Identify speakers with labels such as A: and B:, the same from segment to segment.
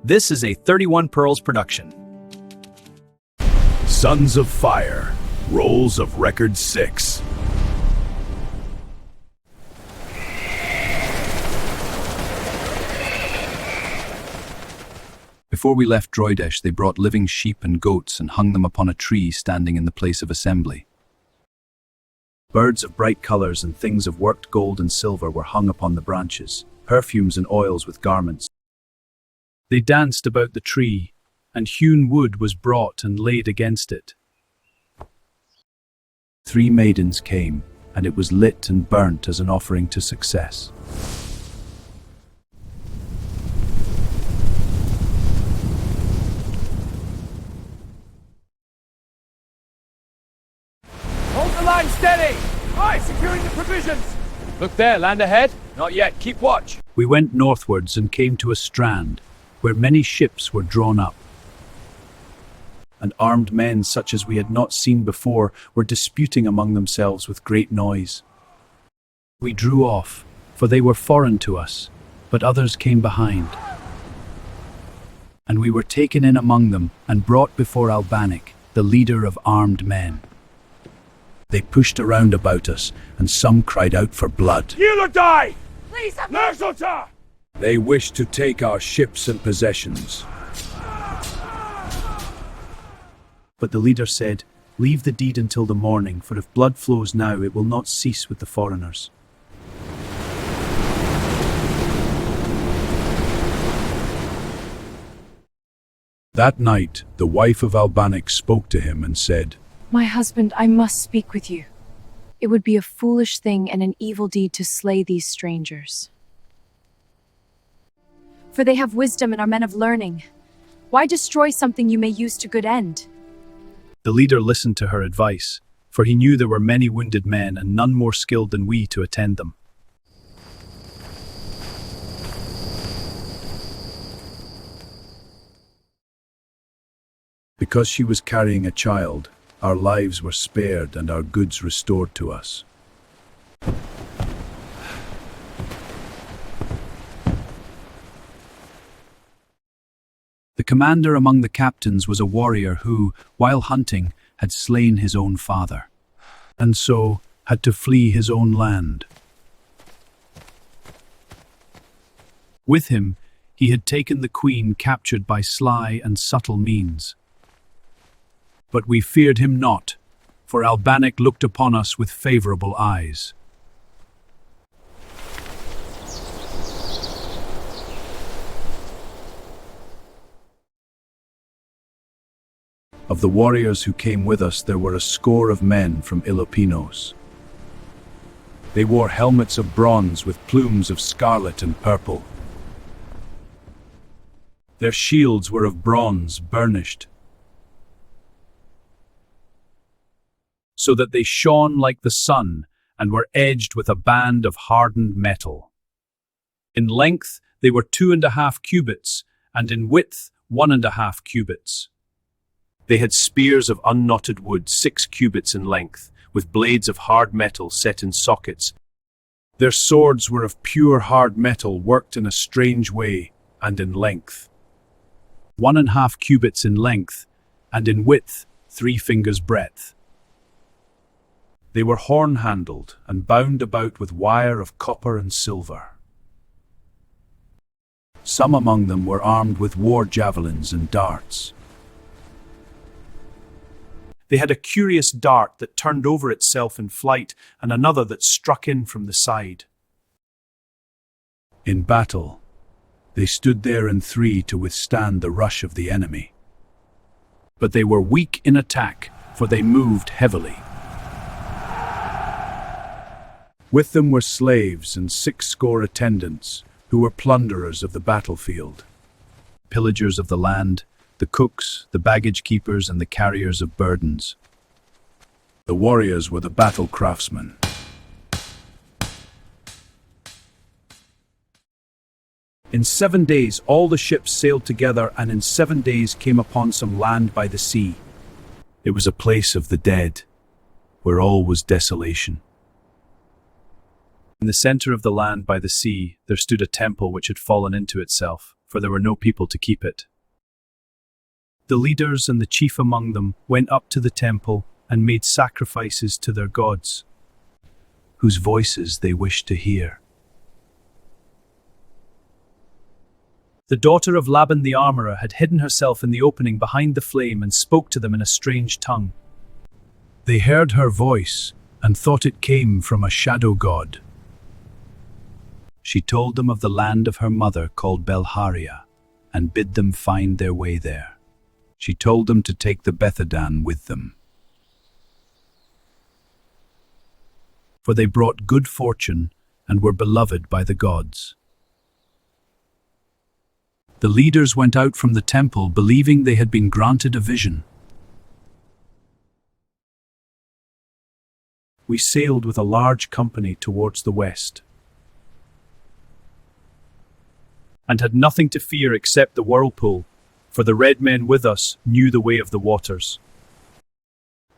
A: This is a 31 Pearls production.
B: Sons of Fire, Rolls of Record 6.
A: Before we left Droidesh, they brought living sheep and goats and hung them upon a tree standing in the place of assembly. Birds of bright colors and things of worked gold and silver were hung upon the branches, perfumes and oils with garments. They danced about the tree, and hewn wood was brought and laid against it. 3 maidens came, and it was lit and burnt as an offering to success.
C: Hold the line steady! Aye, securing the provisions! Look there, land ahead? Not yet, keep watch!
A: We went northwards and came to a strand, where many ships were drawn up. And armed men such as we had not seen before were disputing among themselves with great noise. We drew off, for they were foreign to us, but others came behind. And we were taken in among them and brought before Albanic, the leader of armed men. They pushed around about us, and some cried out for blood.
C: Heal or die! Please have mercy!
B: They wish to take our ships and possessions.
A: But the leader said, "Leave the deed until the morning, for if blood flows now, it will not cease with the foreigners."
B: That night, the wife of Albanic spoke to him and said,
D: "My husband, I must speak with you. It would be a foolish thing and an evil deed to slay these strangers. For they have wisdom and are men of learning. Why destroy something you may use to good end?"
A: The leader listened to her advice, for he knew there were many wounded men and none more skilled than we to attend them.
B: because she was carrying a child, our lives were spared and our goods restored to us.
A: The commander among the captains was a warrior who, while hunting, had slain his own father, and so had to flee his own land. With him, he had taken the queen captured by sly and subtle means. But we feared him not, for Albanic looked upon us with favorable eyes.
B: Of the warriors who came with us, there were a score of men from Ilopinos. They wore helmets of bronze with plumes of scarlet and purple. Their shields were of bronze, burnished, so that they shone like the sun and were edged with a band of hardened metal. In length they were 2.5 cubits, and in width 1.5 cubits. They had spears of unknotted wood 6 cubits in length, with blades of hard metal set in sockets. Their swords were of pure hard metal worked in a strange way, and in length 1.5 cubits in length, and in width 3 fingers' breadth. They were horn-handled and bound about with wire of copper and silver. Some among them were armed with war javelins and darts. They had a curious dart that turned over itself in flight and another that struck in from the side. In battle, they stood there in 3 to withstand the rush of the enemy. But they were weak in attack, for they moved heavily. With them were slaves and 60 attendants, who were plunderers of the battlefield, pillagers of the land, the cooks, the baggage keepers, and the carriers of burdens. The warriors were the battle craftsmen. In 7 days all the ships sailed together, and in 7 days came upon some land by the sea. It was a place of the dead, where all was desolation. In the center of the land by the sea there stood a temple which had fallen into itself, for there were no people to keep it. The leaders and the chief among them went up to the temple and made sacrifices to their gods, whose voices they wished to hear. The daughter of Laban the armorer had hidden herself in the opening behind the flame and spoke to them in a strange tongue. They heard her voice and thought it came from a shadow god. She told them of the land of her mother called Belharia and bid them find their way there. She told them to take the Bethadan with them, for they brought good fortune and were beloved by the gods. The leaders went out from the temple believing they had been granted a vision. We sailed with a large company towards the west, and had nothing to fear except the whirlpool, for the red men with us knew the way of the waters.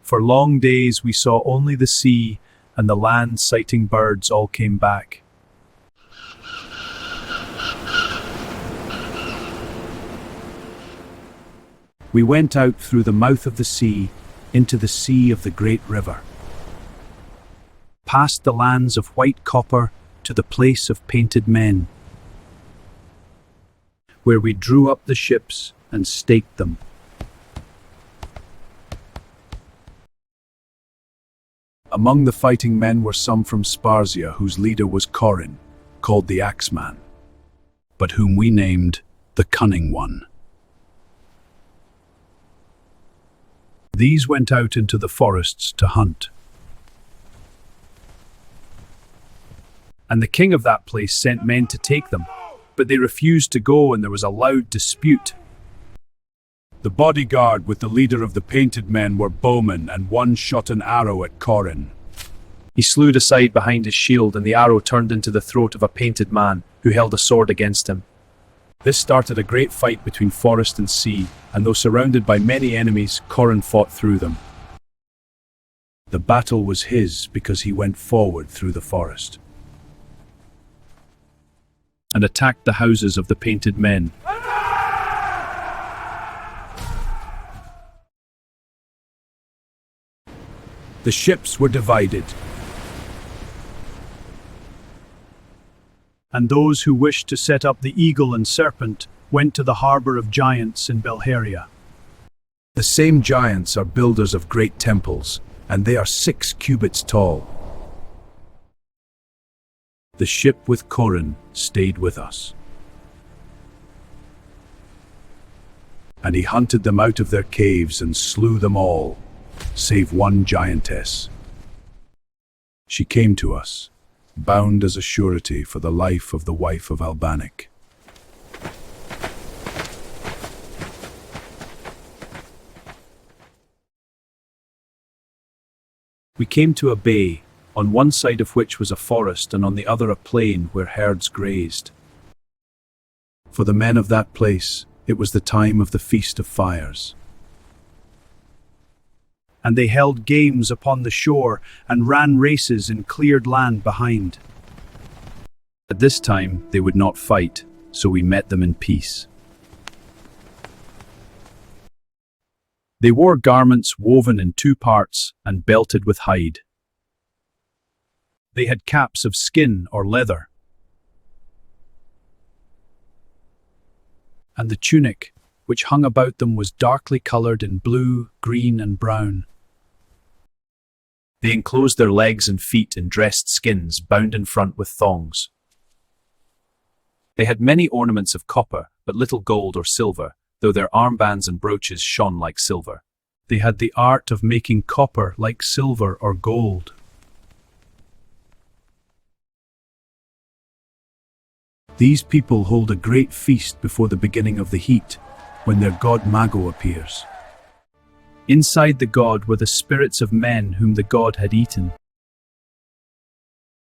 B: For long days we saw only the sea, and the land sighting birds all came back. We went out through the mouth of the sea into the sea of the great river, past the lands of white copper to the place of painted men, where we drew up the ships and staked them. Among the fighting men were some from Sparsia, whose leader was Corin, called the Axeman, but whom we named the Cunning One. These went out into the forests to hunt. And the king of that place sent men to take them, but they refused to go, and there was a loud dispute. The bodyguard with the leader of the painted men were bowmen, and one shot an arrow at Corin. He slewed aside behind his shield, and the arrow turned into the throat of a painted man who held a sword against him. This started a great fight between forest and sea, and though surrounded by many enemies, Corin fought through them. The battle was his because he went forward through the forest and attacked the houses of the painted men. The ships were divided, and those who wished to set up the Eagle and Serpent went to the harbour of giants in Belharia. The same giants are builders of great temples, and they are 6 cubits tall. The ship with Corin stayed with us, and he hunted them out of their caves and slew them all, save one giantess. She came to us, bound as a surety for the life of the wife of Albanic. We came to a bay, on one side of which was a forest and on the other a plain where herds grazed. For the men of that place, it was the time of the Feast of Fires. And they held games upon the shore and ran races in cleared land behind. At this time they would not fight, so we met them in peace. They wore garments woven in 2 parts and belted with hide. They had caps of skin or leather, and the tunic which hung about them was darkly coloured in blue, green, and brown. They enclosed their legs and feet in dressed skins bound in front with thongs. They had many ornaments of copper, but little gold or silver, though their armbands and brooches shone like silver. They had the art of making copper like silver or gold. These people hold a great feast before the beginning of the heat, when their god Mago appears. Inside the god were the spirits of men whom the god had eaten,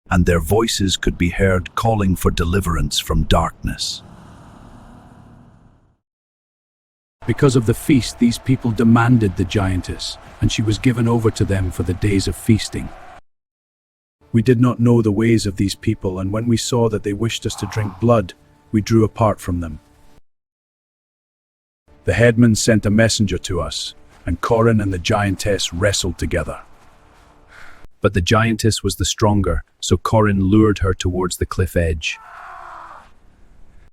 B: and their voices could be heard calling for deliverance from darkness. Because of the feast, these people demanded the giantess, and she was given over to them for the days of feasting. We did not know the ways of these people, and when we saw that they wished us to drink blood, we drew apart from them.
A: The headman sent a messenger to us, and Corin and the giantess wrestled together.
B: But the giantess was the stronger, so Corin lured her towards the cliff edge.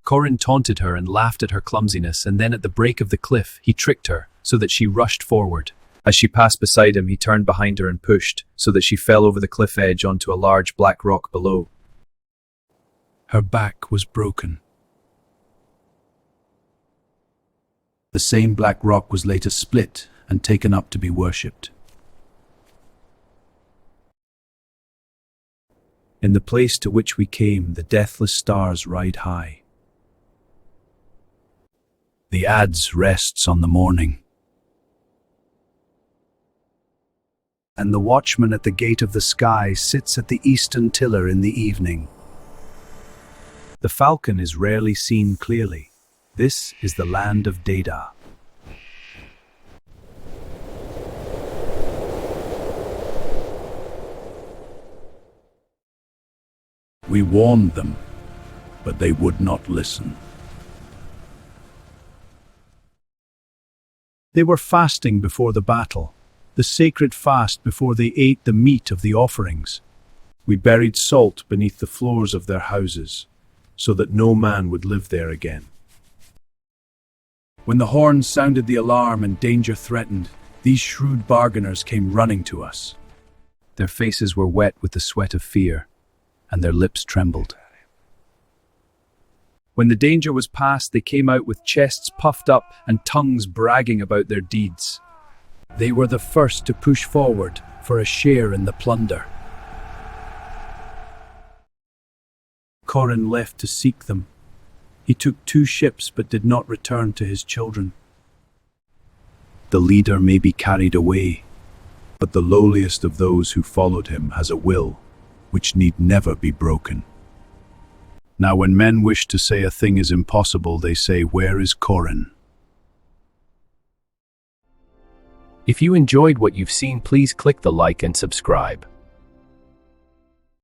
B: Corin taunted her and laughed at her clumsiness, and then at the break of the cliff, he tricked her, so that she rushed forward. As she passed beside him, he turned behind her and pushed, so that she fell over the cliff edge onto a large black rock below.
A: Her back was broken. The same black rock was later split and taken up to be worshipped. In the place to which we came, the deathless stars ride high. The adze rests on the morning, and the watchman at the gate of the sky sits at the eastern tiller in the evening. The falcon is rarely seen clearly. This is the land of Dada. We warned them, but they would not listen. They were fasting before the battle, the sacred fast before they ate the meat of the offerings. We buried salt beneath the floors of their houses, so that no man would live there again. When the horns sounded the alarm and danger threatened, these shrewd bargainers came running to us.
B: Their faces were wet with the sweat of fear, and their lips trembled. When the danger was past, they came out with chests puffed up and tongues bragging about their deeds.
A: They were the first to push forward for a share in the plunder. Corin left to seek them. He took 2 ships but did not return to his children. The leader may be carried away, but the lowliest of those who followed him has a will which need never be broken. Now when men wish to say a thing is impossible, they say, "Where is Corin?"
B: If you enjoyed what you've seen, please click the like and subscribe.